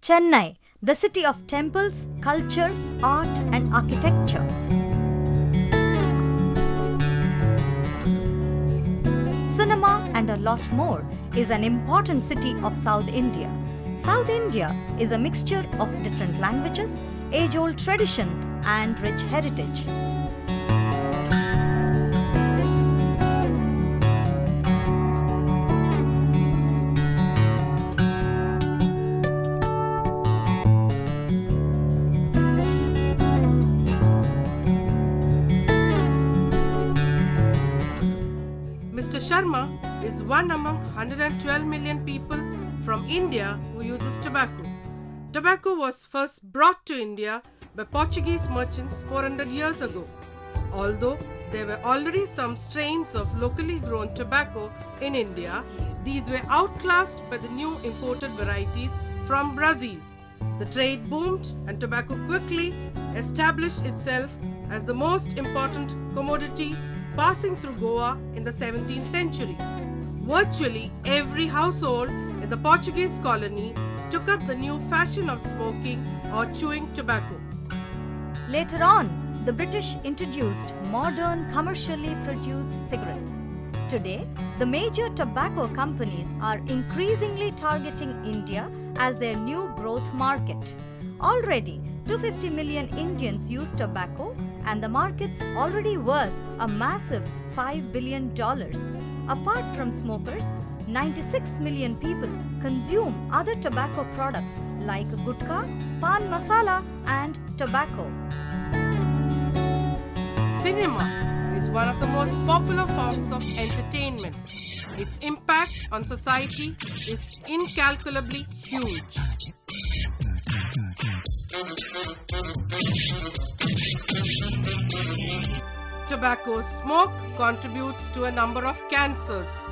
Chennai, the city of temples, culture, art and architecture. Cinema and a lot more is an important city of South India. South India is a mixture of different languages, age-old tradition and rich heritage. Mr. Sharma is one among 112 million people from India who uses tobacco. Tobacco was first brought to India by Portuguese merchants 400 years ago. Although there were already some strains of locally grown tobacco in India, these were outclassed by the new imported varieties from Brazil. The trade boomed and tobacco quickly established itself as the most important commodity passing through Goa in the 17th century. Virtually every household in the Portuguese colony took up the new fashion of smoking or chewing tobacco. Later on, the British introduced modern commercially produced cigarettes. Today, the major tobacco companies are increasingly targeting India as their new growth market. Already, 250 million Indians use tobacco and the market's already worth a massive $5 billion. Apart from smokers, 96 million people consume other tobacco products like gutka, pan masala and tobacco. Cinema is one of the most popular forms of entertainment. Its impact on society is incalculably huge. Tobacco smoke contributes to a number of cancers.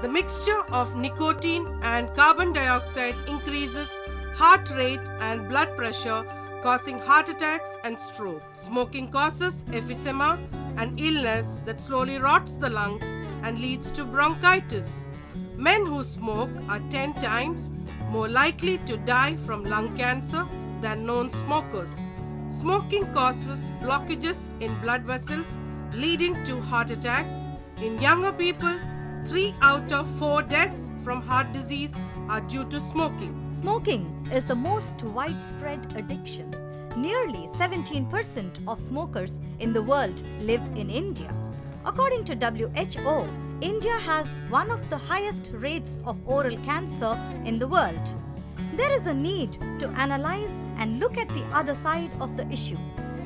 The mixture of nicotine and carbon dioxide increases heart rate and blood pressure, causing heart attacks and stroke. Smoking causes emphysema, an illness that slowly rots the lungs and leads to bronchitis. Men who smoke are 10 times more likely to die from lung cancer than non-smokers. Smoking causes blockages in blood vessels, leading to heart attack. In younger people, 3 out of 4 deaths from heart disease are due to smoking. Smoking is the most widespread addiction. Nearly 17% of smokers in the world live in India. According to WHO, India has one of the highest rates of oral cancer in the world. There is a need to analyze and look at the other side of the issue.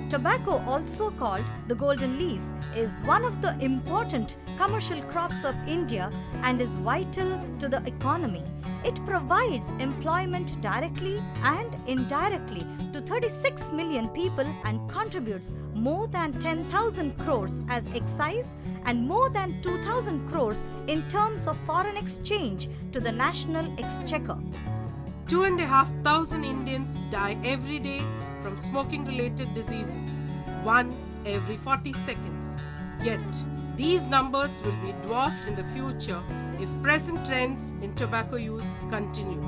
Tobacco, also called the golden leaf, is one of the important commercial crops of India and is vital to the economy. It provides employment directly and indirectly to 36 million people and contributes more than 10,000 crores as excise and more than 2,000 crores in terms of foreign exchange to the national exchequer. 2,500 Indians die every day from smoking-related diseases, 1 every 40 seconds. Yet, these numbers will be dwarfed in the future if present trends in tobacco use continue.